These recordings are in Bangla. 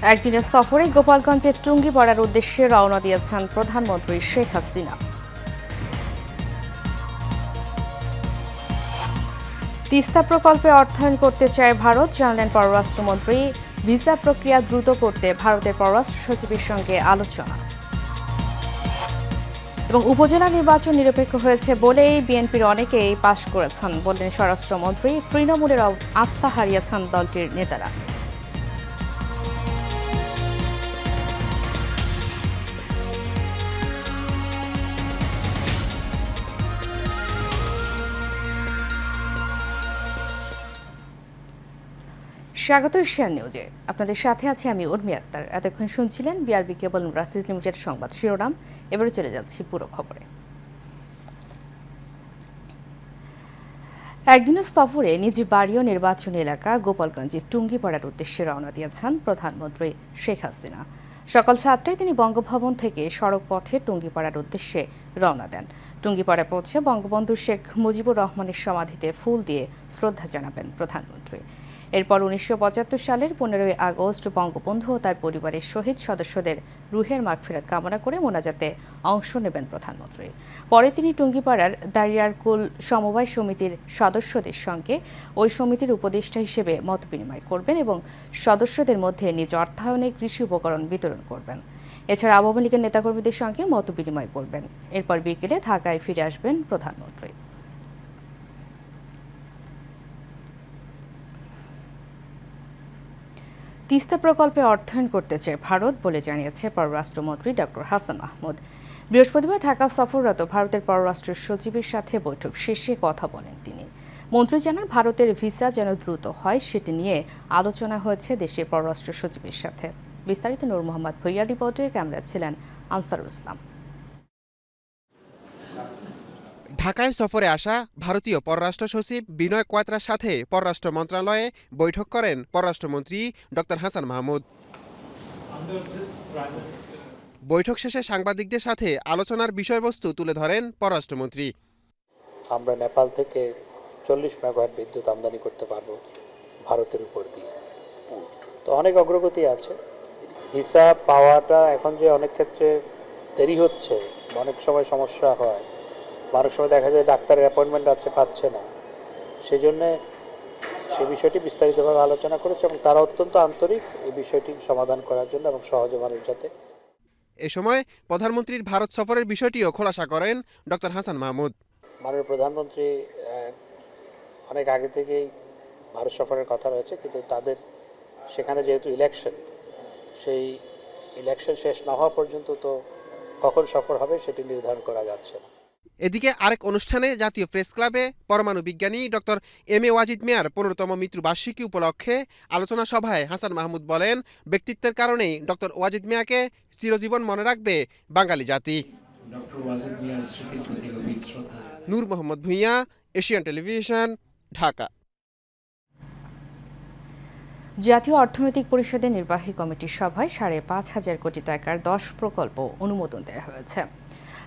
একদিনের সফরে গোপালগঞ্জের টুঙ্গিপাড়ার উদ্দেশ্যে রওনা দিয়েছেন প্রধানমন্ত্রী শেখ হাসিনা। তিস্তা প্রকল্পে অর্থায়ন করতে চায় ভারত, জানালেন পররাষ্ট্রমন্ত্রী। ভিসা প্রক্রিয়া দ্রুত করতে ভারতের পররাষ্ট্র সচিবের সঙ্গে আলোচনা। এবং উপজেলা নির্বাচন নিরপেক্ষ হয়েছে বলেই বিএনপির অনেকেই পাশ করেছেন, বললেন স্বরাষ্ট্রমন্ত্রী। তৃণমূলের আস্থা হারিয়েছেন দলটির নেতারা। স্বাগত এশিয়ান নিউজে। আপনাদের সাথে আছি আমি উর্মি আক্তার। এতক্ষণ শুনছিলেন বিআরবি কেবল ব্রাসিস লিমিটেড সংবাদ শিরোনাম। এবারে চলে যাচ্ছি পুরো খবরে। একদিনের সফরে নিজ বাড়ি ও নির্বাচনী এলাকা গোপালগঞ্জের টুঙ্গিপাড়ার উদ্দেশ্যে রওনা দিয়েছেন প্রধানমন্ত্রী শেখ হাসিনা। সকাল 7টায় তিনি বঙ্গভবন থেকে সড়ক পথে টুঙ্গিপাড়ার উদ্দেশ্যে রওনা দেন। টুঙ্গিপাড়া পৌঁছে বঙ্গবন্ধু শেখ মুজিবুর রহমানের সমাধিতে ফুল দিয়ে শ্রদ্ধা জানাবেন প্রধানমন্ত্রী। এরপর 1975 সালের 15ই আগস্ট বঙ্গবন্ধু ও তার পরিবারের শহীদ সদস্যদের রুহের মাগফিরাত কামনা করে মোনাজাতে অংশ নেবেন প্রধানমন্ত্রী। পরে তিনি টুঙ্গিপাড়ার দারিয়ারকুল সমবায় সমিতির সদস্যদের সঙ্গে ওই সমিতির উপদেষ্টা হিসেবে মতবিনিময় করবেন এবং সদস্যদের মধ্যে নিজ অর্থায়নে কৃষি উপকরণ বিতরণ করবেন। এছাড়া আওয়ামী লীগের নেতাকর্মীদের সঙ্গে মতবিনিময় করবেন। এরপর বিকেলে ঢাকায় ফিরে আসবেন প্রধানমন্ত্রী। তিস্তা প্রকল্পে অর্থায়ন করতে চায় ভারত বলে জানিয়েছে পররাষ্ট্রমন্ত্রী ডক্টর হাসান মাহমুদ। বৃহস্পতিবার ঢাকা সফররত ভারতের পররাষ্ট্র সচিবের সাথে বৈঠক শেষে কথা বলেন তিনি। মন্ত্রী জানান, ভারতের ভিসা যেন দ্রুত হয় সেটি নিয়ে আলোচনা হয়েছে দেশের পররাষ্ট্র সচিবের সাথে। বিস্তারিত নূর মোহাম্মদ ভূঁইয়ার রিপোর্টে ক্যামেরা ছিলেন আনসারুল ইসলাম। ঢাকায় সফরে আসা ভারতীয় পররাষ্ট্র সচিব বিনয় কোয়াত্রার সাথে পররাষ্ট্র মন্ত্রণালয়ে বৈঠক করেন পররাষ্ট্রমন্ত্রী ডক্টর হাসান মাহমুদ। বৈঠক শেষে সাংবাদিকদের সাথে আলোচনার বিষয়বস্তু তুলে ধরেন পররাষ্ট্রমন্ত্রী। আমরা নেপাল থেকে 40 মেগাওয়াট বিদ্যুৎ আমদানি করতে পারবো ভারতের উপর দিয়ে। তো অনেক অগ্রগতি আছে। ভিসা পাওয়াটা এখন যে অনেক ক্ষেত্রে দেরি হচ্ছে, অনেক সময় সমস্যা হয়, অনেক সময় দেখা যায় ডাক্তারের অ্যাপয়েন্টমেন্ট আছে, পাচ্ছে না। সেই জন্যে সে বিষয়টি বিস্তারিতভাবে আলোচনা করেছে এবং তারা অত্যন্ত আন্তরিক এই বিষয়টি সমাধান করার জন্য এবং সহজে মানুষ যাতে। এ সময় প্রধানমন্ত্রীর ভারত সফরের বিষয়টিও খোলাসা করেন ডক্টর হাসান মাহমুদ। মাননীয় প্রধানমন্ত্রী অনেক আগে থেকেই ভারত সফরের কথা রয়েছে, কিন্তু তাদের সেখানে যেহেতু ইলেকশন, সেই ইলেকশন শেষ না হওয়া পর্যন্ত তো কখন সফর হবে সেটি নির্ধারণ করা যাচ্ছে না। এদিকে আরেক অনুষ্ঠানে জাতীয় প্রেস ক্লাবে পরমাণু বিজ্ঞানী ডক্টর এম এ ওয়াজিদ মিয়ার 15তম মৃত্যুবার্ষিকী উপলক্ষে আলোচনা সভায় হাসান মাহমুদ বলেন, ব্যক্তিত্বের কারণেই ডক্টর ওয়াজিদ মিয়াকে চিরজীবন মনে রাখবে বাঙালি জাতি। নূর মোহাম্মদ ভূঁইয়া, এশিয়ান টেলিভিশন, ঢাকা। জাতীয় অর্থনৈতিক পরিষদের নির্বাহী কমিটির সভায় 5,500 কোটি টাকার 10 প্রকল্প অনুমোদন দেওয়া হয়েছে।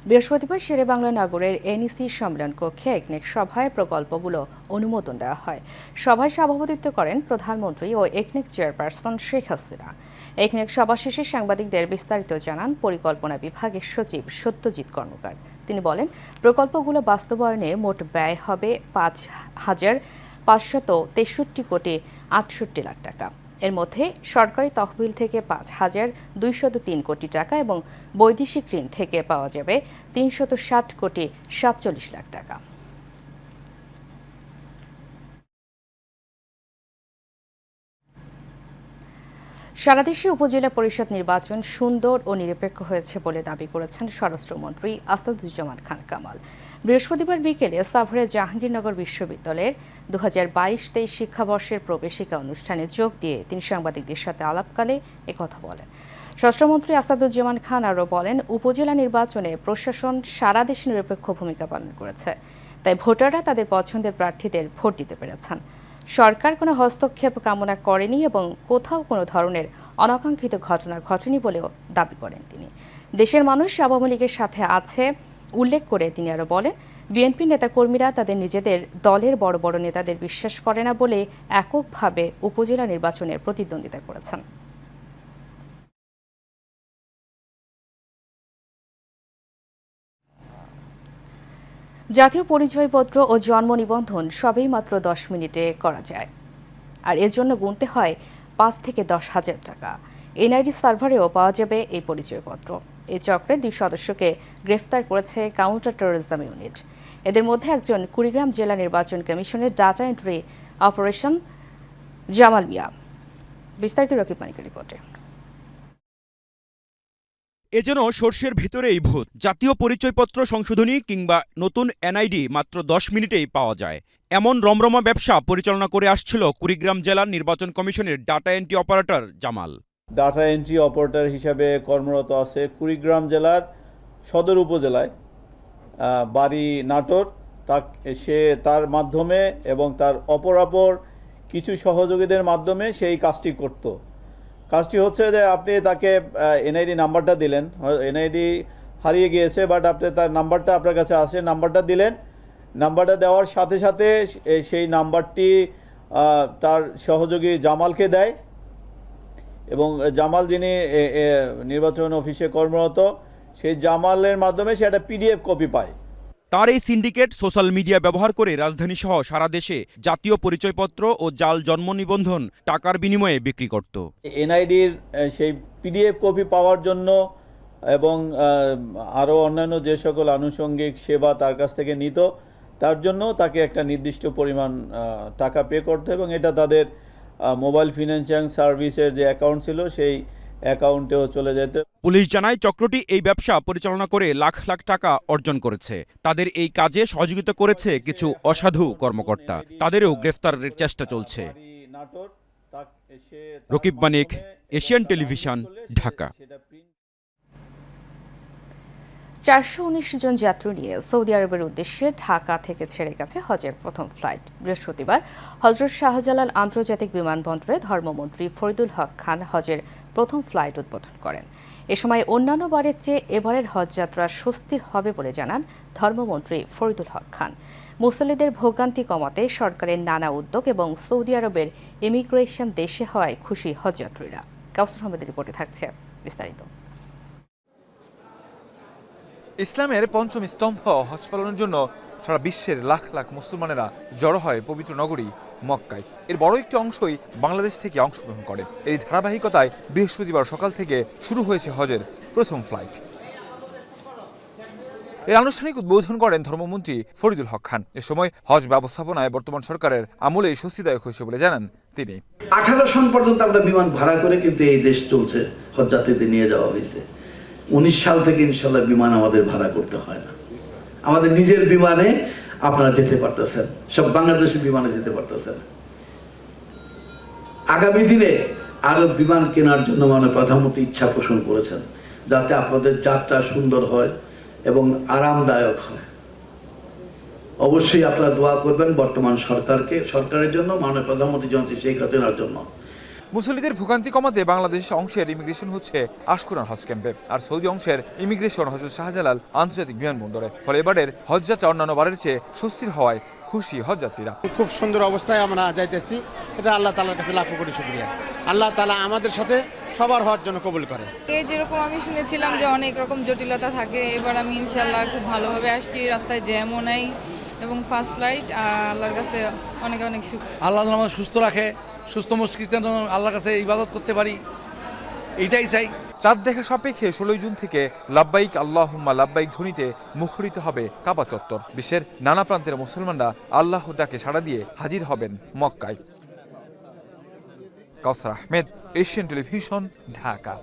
বৃহস্পতিবার শেরেবাংলা নগরের এনইসি সম্মেলন কক্ষে একনেক সভায় প্রকল্পগুলো অনুমোদন দেওয়া হয়। সভায় সভাপতিত্ব করেন প্রধানমন্ত্রী ও একনেক চেয়ারপারসন শেখ হাসিনা। একনেক সভা শেষে সাংবাদিকদের বিস্তারিত জানান পরিকল্পনা বিভাগের সচিব সত্যজিৎ কর্মকার। তিনি বলেন, প্রকল্পগুলো বাস্তবায়নে মোট ব্যয় হবে 5,563 কোটি 68 লাখ টাকা। এর মধ্যে সরকারি তহবিল থেকে 5,203 কোটি টাকা এবং বৈদেশিক ঋণ থেকে পাওয়া যাবে 360 কোটি 47 লাখ টাকা। সারা দেশে উপজেলা পরিষদ নির্বাচন সুন্দর ও নিরপেক্ষ হয়েছে বলে দাবি করেছেন স্বরাষ্ট্রমন্ত্রী আসাদুজ্জামান খান কামাল। বৃহস্পতিবার বিকেলে সাভারের জাহাঙ্গীরনগর বিশ্ববিদ্যালয়ের 2022-23 শিক্ষাবর্ষের প্রবেশিকা অনুষ্ঠানে যোগ দিয়ে তিনি সাংবাদিকদের সাথে আলাপকালে একথা বলেন। স্বরাষ্ট্রমন্ত্রী আসাদুজ্জামান খান আরও বলেন, উপজেলা নির্বাচনে প্রশাসন সারা দেশে নিরপেক্ষ ভূমিকা পালন করেছে, তাই ভোটাররা তাদের পছন্দের প্রার্থীদের ভোট দিতে পেরেছেন। সরকার কোনো হস্তক্ষেপ কামনা করেনি এবং কোথাও কোনো ধরনের অনাকাঙ্ক্ষিত ঘটনা ঘটেনি বলেও দাবি করেন তিনি। দেশের মানুষ আওয়ামী লীগের সাথে আছে উল্লেখ করে তিনি আরও বলেন, বিএনপি নেতাকর্মীরা তাদের নিজেদের দলের বড় বড় নেতাদের বিশ্বাস করে না বলে এককভাবে উপজেলা নির্বাচনের প্রতিদ্বন্দ্বিতা করেছেন। জাতীয় পরিচয়পত্র ও জন্ম নিবন্ধন সবই মাত্র 10 মিনিটে করা যায়, আর এর জন্য গুনতে হয় 5 থেকে 10,000 টাকা। এনআইডি সার্ভারেও পাওয়া যাবে এই পরিচয়পত্র। এই চক্রে 2 সদস্যকে গ্রেফতার করেছে কাউন্টার টেরোরিজম ইউনিট। এদের মধ্যে একজন কুড়িগ্রাম জেলা নির্বাচন কমিশনের ডাটা এন্ট্রি অপারেশন জামাল মিয়া। বিস্তারিত রকিব মানিকের রিপোর্টে। এ যেন সর্ষের ভিতরেই ভূত। জাতীয় পরিচয়পত্র সংশোধনী কিংবা নতুন এনআইডি মাত্র 10 মিনিটেই পাওয়া যায়। এমন রমরমা ব্যবসা পরিচালনা করে আসছিল কুড়িগ্রাম জেলার নির্বাচন কমিশনের data entry operator Jamal. Data entry operator হিসাবে কর্মরত আছে কুড়িগ্রাম জেলার সদর উপজেলায়, বাড়ি নাটোর। সে তার মাধ্যমে এবং তার অপর কিছু সহযোগীদের মাধ্যমে সেই কাজটি করত। কাজটি হচ্ছে যে আপনি তাকে এনআইডি নাম্বারটা দিলেন, এনআইডি হারিয়ে গিয়েছে বাট আপনি তার নাম্বারটা আপনার কাছে আছে, নাম্বারটা দিলেন। নাম্বারটা দেওয়ার সাথে সাথে সেই নাম্বারটি তার সহযোগী জামালকে দেয় এবং জামাল যিনি নির্বাচন অফিসে কর্মরত, সেই জামালের মাধ্যমে সে একটা পিডিএফ কপি পায়। তার এই সিন্ডিকেট সোশ্যাল মিডিয়া ব্যবহার করে রাজধানী সহ সারা দেশে জাতীয় পরিচয়পত্র ও জাল জন্ম নিবন্ধন টাকার বিনিময়ে বিক্রি করত। এনআইডির সেই পিডিএফ কপি পাওয়ার জন্য এবং আরও অন্যান্য যে সকল আনুষঙ্গিক সেবা তার কাছ থেকে নিত, তার জন্য তাকে একটা নির্দিষ্ট পরিমাণ টাকা পে করতে এবং এটা তাদের মোবাইল ফিনান্সিয়াল সার্ভিসের যে অ্যাকাউন্ট ছিল সেই অ্যাকাউন্টেও চলে যেত। পুলিশ জানায় চক্রটি এই ব্যবসা পরিচালনা করে লাখ লাখ টাকা অর্জন করেছে। তাদের এই কাজে সহযোগিতা করেছে কিছু অসাধু কর্মকর্তা। তাদেরও গ্রেফতারের চেষ্টা চলছে। রকিব মানিক, এশিয়ান টেলিভিশন, ঢাকা। 419 জন যাত্রী নিয়ে সৌদি আরবের উদ্দেশ্যে ঢাকা থেকে ছেড়ে গেছে হজের প্রথম ফ্লাইট। বৃহস্পতিবার হজরত শাহজালাল আন্তর্জাতিক বিমানবন্দরে ধর্মমন্ত্রী ফরিদুল হক খান হজের প্রথম ফ্লাইট উদ্বোধন করেন। এ সময় অন্যান্য বারের চেয়ে এবারের হজ যাত্রা স্বস্তির হবে বলে জানান ধর্মমন্ত্রী ফরিদুল হক খান। মুসল্লিদের ভোগান্তি কমাতে সরকারের নানা উদ্যোগ এবং সৌদি আরবের ইমিগ্রেশন দেশে হওয়ায় খুশি হজযাত্রীরা। কাউসার আহমেদের রিপোর্টে থাকছে বিস্তারিত। ইসলামের পঞ্চম স্তম্ভ হজ পালনের জন্য সারা বিশ্বের লাখ লাখ মুসলমানেরা জড়ো হয় পবিত্র নগরী মক্কায়। এর বড় একটি অংশই বাংলাদেশ থেকে অংশগ্রহণ করে। এই ধারাবাহিকতায় বৃহস্পতিবার সকাল থেকে শুরু হয়েছে হজের প্রথম ফ্লাইট। এর আনুষ্ঠানিক উদ্বোধন করেন ধর্মমন্ত্রী ফরিদুল হক খান। এ সময় হজ ব্যবস্থাপনায় বর্তমান সরকারের আমলে স্বস্তিদায়ক হয়েছে বলে জানান তিনি। 18 সন পর্যন্ত আমরা বিমান ভাড়া করে কিন্তু এই দেশ চলছে, হজ যাত্রীদের নিয়ে যাওয়া হয়েছে। 19 সাল থেকে ইনশাল্লাহ বিমান আমাদের ভাড়া করতে হয় না, আমাদের নিজের বিমানে আপনারা যেতে পারতেছেন, সব বাংলাদেশের বিমানে যেতে পারতেছেন। আগামী দিনে আরো বিমান কেনার জন্য মাননীয় প্রধানমন্ত্রী ইচ্ছা পোষণ করেছেন, যাতে আপনাদের যাত্রা সুন্দর হয় এবং আরামদায়ক হয়। অবশ্যই আপনারা দোয়া করবেন বর্তমান সরকারের জন্য, মাননীয় প্রধানমন্ত্রী জননেত্রী শেখ হাসিনার জন্য। মুসল্লিদের ভোগান্তি কমাতে বাংলাদেশ অংশের ইমিগ্রেশন হচ্ছে আশকুরান হজ ক্যাম্পে, আর সৌদি অংশের ইমিগ্রেশন হজরত শাহজালাল আন্তর্জাতিক বিমানবন্দরে। ফলে এবারের হজযাত্রা অন্যান্য বারের চেয়ে স্বস্তির হওয়ায় খুশি হজযাত্রীরা। খুব সুন্দর অবস্থায় আমরা যাইতেছি, এটা আল্লাহ তাআলার কাছে লাখ কোটি শুকরিয়া। আল্লাহ তাআলা আমাদের সাথে সবার হজ জন্য কবুল করে। যেরকম আমি শুনেছিলাম যে অনেক রকম জটিলতা থাকে, এবার আমি ইনশাআল্লাহ খুব ভালোভাবে আসছি, রাস্তায় জ্যামও নাই এবং ফার্স্ট ফ্লাইট। আল্লাহর কাছে অনেক অনেক শুকরিয়া। আল্লাহ আমাদের সুস্থ রাখে, সুস্থ মস্তিষ্কে আল্লাহর কাছে ইবাদত করতে পারি, এইটাই চাই। চাঁদ দেখা সাপেক্ষে 16 জুন থেকে লাব্বাইক আল্লাহুম্মা লাব্বাইক ধ্বনিতে মুখরিত হবে কাবা চত্বর। বিশ্বের নানা প্রান্তের মুসলমানরা আল্লাহর ডাকে সাড়া দিয়ে হাজির হবেন মক্কায়। কাউসার আহমেদ, এশিয়ান টেলিভিশন, ঢাকা।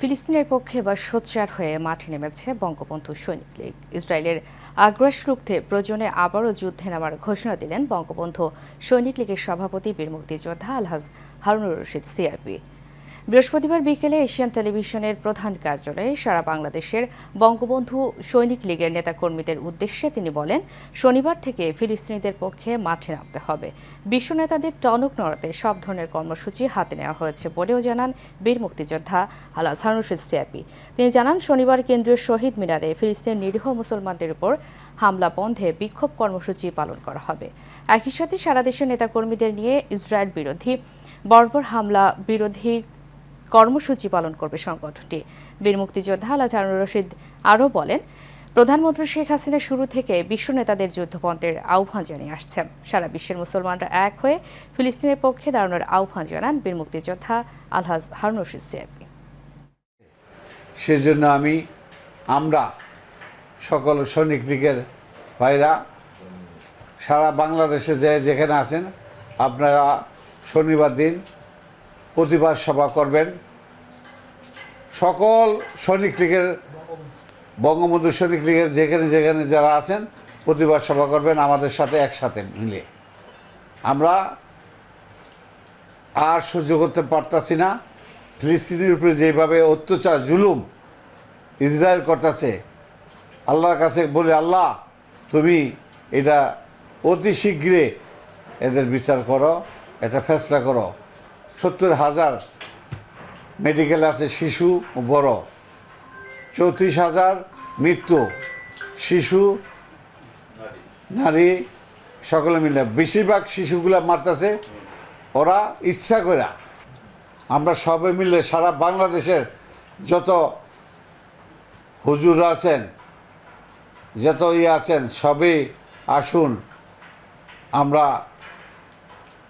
ফিলিস্তিনের পক্ষে এবার সোচ্চার হয়ে মাঠে নেমেছে বঙ্গবন্ধু সৈনিক লীগ। ইসরায়েলের আগ্রাস রুখতে প্রয়োজনে আবারও যুদ্ধে নামার ঘোষণা দিলেন বঙ্গবন্ধু সৈনিক লীগের সভাপতি বীর মুক্তিযোদ্ধা আলহাজ হারুনুর রশিদ সিআরপি। বৃহস্পতিবার বিকেলে এশিয়ান টেলিভিশনের প্রধান কার্যালয়ে সারা বাংলাদেশের বঙ্গবন্ধু সৈনিক লীগের নেতাকর্মীদের উদ্দেশ্যে তিনি বলেন, শনিবার থেকে ফিলিস্তিনিদের পক্ষে মাঠে নামতে হবে। বিশ্ব নেতাদের টনক নড়াতে সব ধরনের কর্মসূচি হাতে নেওয়া হয়েছে বলেও জানান বীর মুক্তিযোদ্ধা আলহাজ হারুনুর রশিদ সিআরপি। তিনি জানান, শনিবার কেন্দ্রীয় শহীদ মিনারে ফিলিস্তিনের নিরীহ মুসলমানদের উপর হামলা বন্ধে বিক্ষোভ কর্মসূচি পালন করা হবে। একই সাথে সারা দেশের নেতাকর্মীদের নিয়ে ইসরায়েল বিরোধী বর্বর হামলা বিরোধী কর্মসূচি পালন করবে সংগঠনটি। বীর মুক্তিযোদ্ধা আলহাজ হারুনুর রশিদ আরও বলেন, প্রধানমন্ত্রী শেখ হাসিনা শুরু থেকে বিশ্ব নেতাদের যুদ্ধবন্ধের আহ্বান জানিয়ে আসছেন। সারা বিশ্বের মুসলমানরা এক হয়ে ফিলিস্তিনের পক্ষে দাঁড়ানোর আহ্বান জানান বীর মুক্তিযোদ্ধা আলহাজ হারুন রশিদ সিআইপি। সেজন্য আমরা সকল সৈনিক লীগের ভাইরা সারা বাংলাদেশে যেখানে আছেন, আপনারা শনিবার দিন প্রতিবাদ সভা করবেন। সকল সৈনিক লীগের, বঙ্গবন্ধু সৈনিক লীগের যেখানে যেখানে যারা আছেন প্রতিবাদ সভা করবেন আমাদের সাথে একসাথে মিলে। আমরা আর সহ্য করতে পারতাছি না। ফিলিস্তিনের উপরে যেভাবে অত্যাচার জুলুম ইসরায়েল করতেছে, আল্লাহর কাছে বলে, আল্লাহ তুমি এটা অতি শীঘ্রে এদের বিচার করো, এটা ফেসলা করো। 70,000 মেডিকেল আছে, শিশু ও বড়। 34,000 মৃত্যু, শিশু নারী সকলে মিলে। বেশিরভাগ শিশুগুলা মারতেছে ওরা ইচ্ছা করে। আমরা সবাই মিলে সারা বাংলাদেশের যত হুজুর আছেন, যত আছেন, সবই আসুন আমরা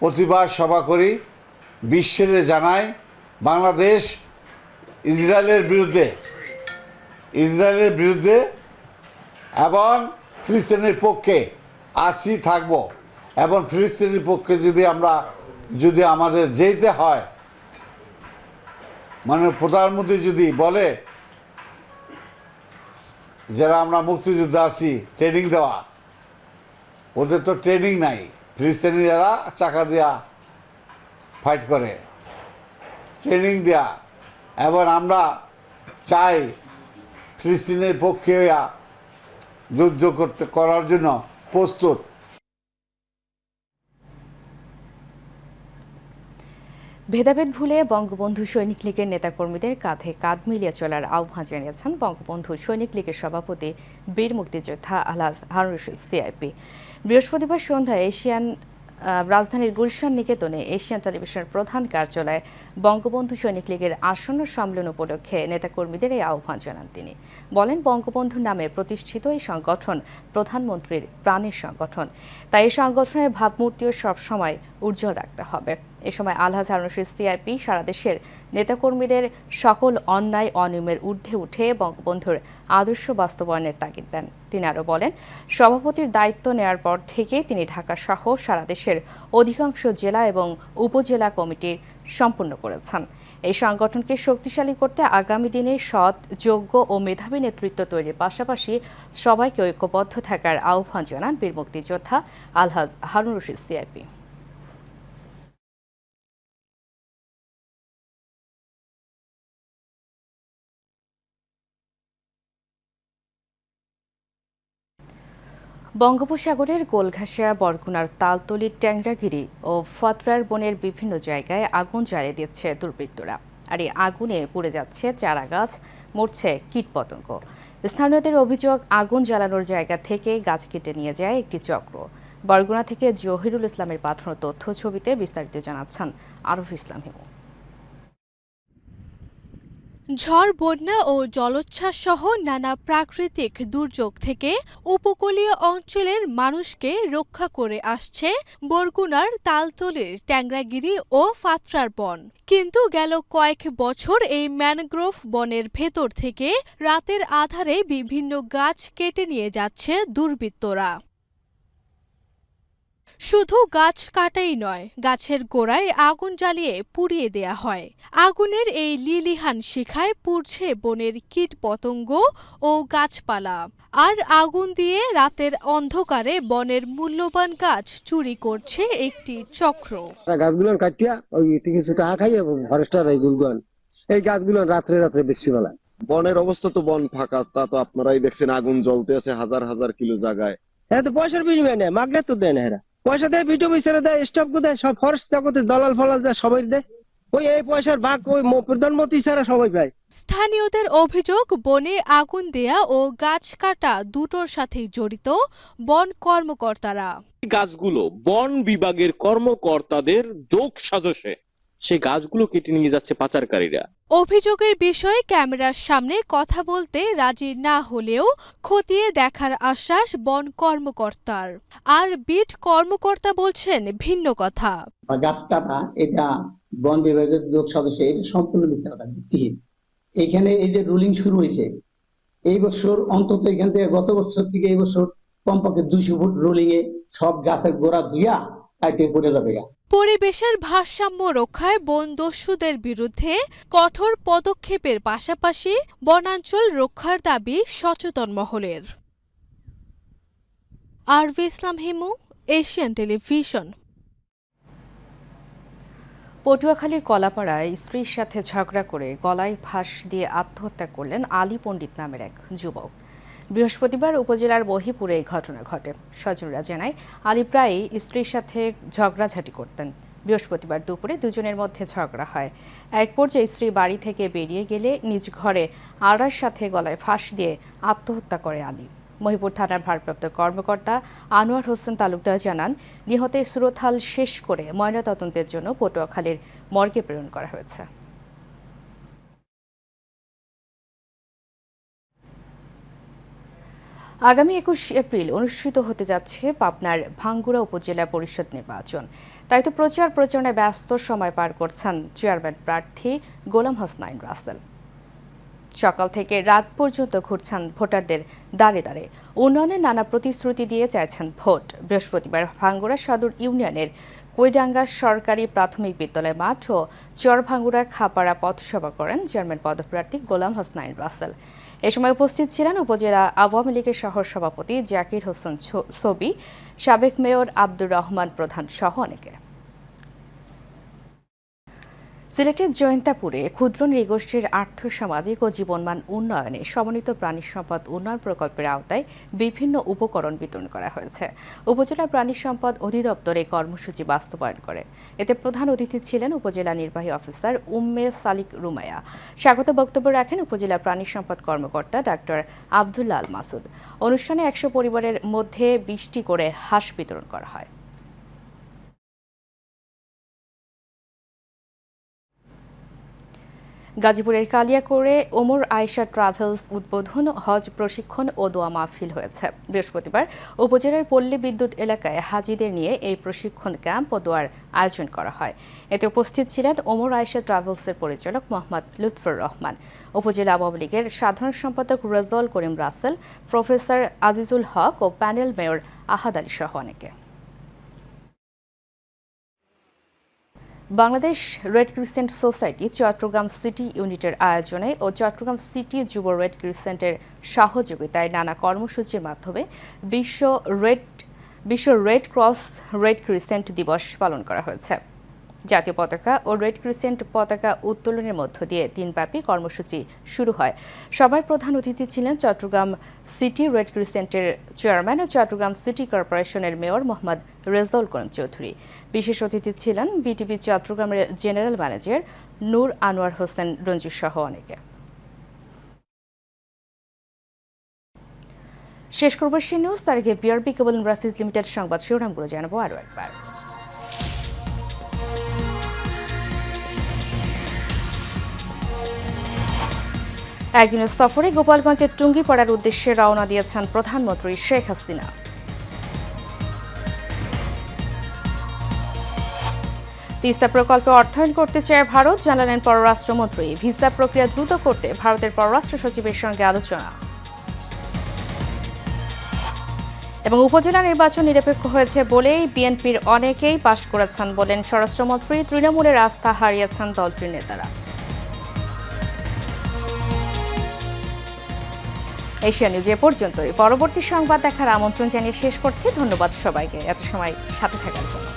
প্রতিবাদ সভা করি, বিশ্বের জানাই বাংলাদেশ ইসরায়েলের বিরুদ্ধে এবং ফিলিস্তিনের পক্ষে আছি, থাকব। এবং ফিলিস্তিনের পক্ষে যদি আমাদের যেতে হয়, মানে প্রধানমন্ত্রী যদি বলে যারা আমরা মুক্তিযুদ্ধে আছি ট্রেনিং দেওয়া, ওদের তো ট্রেনিং নাই। ফিলিস্তিনিরা চাকা দেওয়া ফাইট করে, ট্রেনিং দেয়া। এবং আমরা চাই ফিলিস্তিনের পক্ষে যুদ্ধ করার জন্য প্রস্তুত। ভেদাভেদ ভুলে বঙ্গবন্ধু সৈনিক লীগের নেতাকর্মীদের কাঁধে কাঁধ মিলিয়ে চলার আহ্বান জানিয়েছেন বঙ্গবন্ধু সৈনিক লীগের সভাপতি বীর মুক্তিযোদ্ধা আলহাজ হারুন রশিদ সিআইপি। বৃহস্পতিবার সন্ধ্যায় রাজধানীর গুলশান নিকেতনে এশিয়ান টেলিভিশনের প্রধান কার্যালয়ে বঙ্গবন্ধু সৈনিক লীগের আসন্ন সম্মেলন উপলক্ষে নেতাকর্মীদের এই আহ্বান জানান তিনি। বলেন, বঙ্গবন্ধুর নামে প্রতিষ্ঠিত এই সংগঠন প্রধানমন্ত্রীর প্রাণের সংগঠন, তাই এই সংগঠনের ভাবমূর্তিও সবসময় উজ্জ্বল রাখতে হবে। এ সময় আলহাজ হারুন রশিদ সিআইপি সারা দেশের নেতাকর্মীদের সকল অন্যায় অনিয়মের ঊর্ধ্বে উঠে বঙ্গবন্ধুর আদর্শ বাস্তবায়নের তাগিদ দেন। তিনি আরও বলেন, সভাপতির দায়িত্ব নেওয়ার পর থেকে তিনি ঢাকা সহ সারা দেশের অধিকাংশ জেলা এবং উপজেলা কমিটি সম্পন্ন করেছেন। এই সংগঠনকে শক্তিশালী করতে আগামী দিনে সৎ, যোগ্য ও মেধাবী নেতৃত্ব তৈরির পাশাপাশি সবাইকে ঐক্যবদ্ধ থাকার আহ্বান জানান বীর মুক্তিযোদ্ধা আলহাজ হারুন রশিদ সিআইপি। বঙ্গোপসাগরের গোলঘাসিয়া, বরগুনার তালতলী, ট্যাংরাগিরি ও ফতরার বনের বিভিন্ন জায়গায় আগুন জ্বালিয়ে দিচ্ছে দুর্বৃত্তরা। আর এই আগুনে পুড়ে যাচ্ছে চারা গাছ, মরছে কীটপতঙ্গ। স্থানীয়দের অভিযোগ, আগুন জ্বালানোর জায়গা থেকে গাছ কেটে নিয়ে যায় একটি চক্র। বরগুনা থেকে জহিরুল ইসলামের পাঠানো তথ্য ছবিতে বিস্তারিত জানাচ্ছেন আরফ ইসলাম হিমু। ঝড়, বন্যা ও জলোচ্ছ্বাস সহ নানা প্রাকৃতিক দুর্যোগ থেকে উপকূলীয় অঞ্চলের মানুষকে রক্ষা করে আসছে বরগুনার তালতলীর ট্যাংরাগিরি ও ফাতরার বন। কিন্তু গেল কয়েক বছর এই ম্যানগ্রোভ বনের ভেতর থেকে রাতের আধারে বিভিন্ন গাছ কেটে নিয়ে যাচ্ছে দুর্বৃত্তরা। শুধু গাছ কাটাই নয়, গাছের গোড়ায় আগুন জ্বালিয়ে পুড়িয়ে দেয়া হয়। আগুনের এই লিলিহান শিখায় পুড়ছে বনের কীটপতঙ্গ ও গাছপালা। আর আগুন দিয়ে রাতের অন্ধকারে বনের মূল্যবান গাছ চুরি করছে একটি চক্র। গাছগুলো কাটিয়া ওই কিছু টাকা খাই এবং ফরেস্টার এই গাছগুলো রাত্রে রাত্রে বেশি বেলা। বনের অবস্থা তো বন ফাঁকা, তা তো আপনারাই দেখছেন আগুন জ্বলতে আছে হাজার হাজার কিলো জায়গায়। হ্যাঁ, তো পয়সার বিনিময় নেয়, মাগলে তো দেয় না। এরা পয়সা দেয়, ভিডিও বিচারে দেয়, স্টপ দেয়, সব ফরেস্ট জগতে দলাল ফলাল যায়, সবাই দেয়। ওই এই পয়সার ভাগ ওই প্রধানমন্ত্রী ছাড়া সবাই পায়। স্থানীয়দের অভিযোগ, বনে আগুন দেয়া ও গাছ কাটা দুটোর সাথেই জড়িত বন কর্মকর্তারা। গাছগুলো বন বিভাগের কর্মকর্তাদের যোগ সাজসে সেই গাছগুলো কেটে নিয়ে যাচ্ছে পাচারকারীরা। অভিযোগের বিষয়ে ক্যামেরার সামনে কথা বলতে রাজি না হলেও খতিয়ে দেখার আশ্বাস বন কর্মকর্তার। আর বিট কর্মকর্তা বলছেন ভিন্ন কথা। গাছ কাটা এটা বন বিভাগের লোক সদস্য, এটা সম্পূর্ণ মিথ্যা কথা, ভিত্তিহীন। এখানে এই যে রুলিং শুরু হয়েছে এই বছর, অন্তত এখান থেকে গত বছর থেকে এই বছর কমপক্ষে 200 ফুট রুলিং এ সব গাছের গোড়া ধুইয়া কাটে পড়ে যাবে। পরিবেশের ভারসাম্য রক্ষায় বনদস্যুদের বিরুদ্ধে কঠোর পদক্ষেপের পাশাপাশি বনাঞ্চল রক্ষার দাবি সচেতন মহলের। আরভি ইসলাম হিমু, এশিয়ান টেলিভিশন। পটুয়াখালীর কলাপাড়ায় স্ত্রীর সাথে ঝগড়া করে গলায় ফাঁস দিয়ে আত্মহত্যা করলেন আলী পণ্ডিত নামের এক যুবক। বৃহস্পতিবার উপজেলার বহিপুরে এই ঘটনা ঘটে। স্বজনরা জানায়, আলী প্রায়ই স্ত্রীর সাথে ঝগড়াঝাটি করতেন। বৃহস্পতিবার দুপুরে দুজনের মধ্যে ঝগড়া হয়। এক পর্যায়ে স্ত্রী বাড়ি থেকে বেরিয়ে গেলে নিজ ঘরে আড়ার সাথে গলায় ফাঁস দিয়ে আত্মহত্যা করে আলী। মহিপুর থানার ভারপ্রাপ্ত কর্মকর্তা আনোয়ার হোসেন তালুকদার জানান, নিহতের সুরতহাল শেষ করে ময়নাতদন্তের জন্য পটুয়াখালীর মর্গে প্রেরণ করা হয়েছে। আগামী 21 এপ্রিল অনুষ্ঠিত হতে যাচ্ছে পাবনার ভাঙ্গুড়া উপজেলা পরিষদ নির্বাচন। তাই তো প্রচার প্রচারণায় ব্যস্ত সময় পার করছেন চেয়ারম্যান প্রার্থী গোলাম হাসনাইন রাসেল। সকাল থেকে রাত পর্যন্ত ঘুরছেন ভোটারদের দাঁড়ে দাঁড়ে। উন্নয়নের নানা প্রতিশ্রুতি দিয়ে চাইছেন ভোট। বৃহস্পতিবার ভাঙ্গুড়া সদর ইউনিয়নের কৈডাঙ্গা সরকারি প্রাথমিক বিদ্যালয় মাঠ ও চরভাঙ্গুড়া খাপাড়া পথসভা করেন চেয়ারম্যান পদপ্রার্থী গোলাম হাসনাইন রাসেল। এ সময় উপস্থিত ছিলেন উপজেলা আওয়ামী লীগের শহর সভাপতি জাকির হোসেন ছবি, সাবেক মেয়র আব্দুর রহমান প্রধান সহ অনেকে। সিলেটের জয়ন্তাপুরে ক্ষুদ্র নৃগোষ্ঠীর আর্থসামাজিক ও জীবনমান উন্নয়নে সমন্বিত প্রাণী সম্পদ উন্নয়ন প্রকল্পের আওতায় বিভিন্ন উপকরণ বিতরণ করা হয়েছে। উপজেলা প্রাণী সম্পদ অধিদপ্তর এই কর্মসূচি বাস্তবায়ন করে। এতে প্রধান অতিথি ছিলেন উপজেলা নির্বাহী অফিসার উম্মে সালিক রুমায়া। স্বাগত বক্তব্য রাখেন উপজেলা প্রাণী সম্পদ কর্মকর্তা ডাক্তার আব্দুল্লাহ আল মাসুদ। অনুষ্ঠানে 100 পরিবারের মধ্যে 20টি করে হাঁস বিতরণ করা হয়। গাজীপুরের কালিয়াকৈরে ওমর আয়েশা ট্রাভেলস উদ্বোধন, হজ প্রশিক্ষণ ও দোয়া মাহফিল হয়েছে। বৃহস্পতিবার উপজেলার পল্লী বিদ্যুৎ এলাকায় হাজিদের নিয়ে এই প্রশিক্ষণ ক্যাম্প ও দোয়ার আয়োজন করা হয়। এতে উপস্থিত ছিলেন ওমর আয়েশা ট্রাভেলসের পরিচালক মোহাম্মদ লুৎফর রহমান, উপজেলা আওয়ামী লীগের সাধারণ সম্পাদক রেজাউল করিম রাসেল, প্রফেসর আজিজুল হক ও প্যানেল মেয়র আহাদ আলী সহ অনেকে। Bangladesh red crescent society Chittagong city ইউনিটের আয়োজনে ও চট্টগ্রাম সিটি যুব রেড ক্রিসেন্টের সহযোগিতায় নানা কর্মসূচির মাধ্যমে বিশ্ব রেড ক্রস রেড ক্রিসেন্ট দিবস পালন করা হয়েছে। জাতীয় পতাকা ও রেড ক্রিসেন্ট পতাকা উত্তোলনের মধ্য দিয়ে দিনব্যাপী কর্মসূচি শুরু হয়। সবার প্রধান অতিথি ছিলেন চট্টগ্রাম সিটি রেড ক্রিসেন্টের চেয়ারম্যান ও চট্টগ্রাম সিটি কর্পোরেশনের মেয়র মোহাম্মদ রেজাউল করিম চৌধুরী। বিশেষ অতিথি ছিলেন বিটিভি চট্টগ্রামের জেনারেল ম্যানেজার নূর আনোয়ার হোসেন রঞ্জু সহ অনেকে। শেষ করব সে নিউজ, তার আগে বিআরবি কেবল ইন্ডাস্ট্রিজ লিমিটেড সংবাদ শিরোনামগুলো জানাবো আরও একবার। একদিনের সফরে গোপালগঞ্জের টুঙ্গিপাড়ার উদ্দেশ্যে রওনা দিয়েছেন প্রধানমন্ত্রী শেখ হাসিনা। তিস্তা প্রকল্পে অর্থায়ন করতে চায় ভারত, জানালেন পররাষ্ট্রমন্ত্রী। ভিসা প্রক্রিয়া দ্রুত করতে ভারতের পররাষ্ট্র সচিবের সঙ্গে আলোচনা। এবং উপজেলা নির্বাচন নিরপেক্ষ হয়েছে বলেই বিএনপির অনেকেই পাশ করেছেন বলেন স্বরাষ্ট্রমন্ত্রী। তৃণমূলের আস্থা হারিয়েছেন দলটির নেতারা। এশিয়া নিউজ এ পর্যন্তই। পরবর্তী সংবাদ দেখার আমন্ত্রণ জানিয়ে শেষ করছি। ধন্যবাদ সবাইকে এত সময় সাথে থাকার জন্য।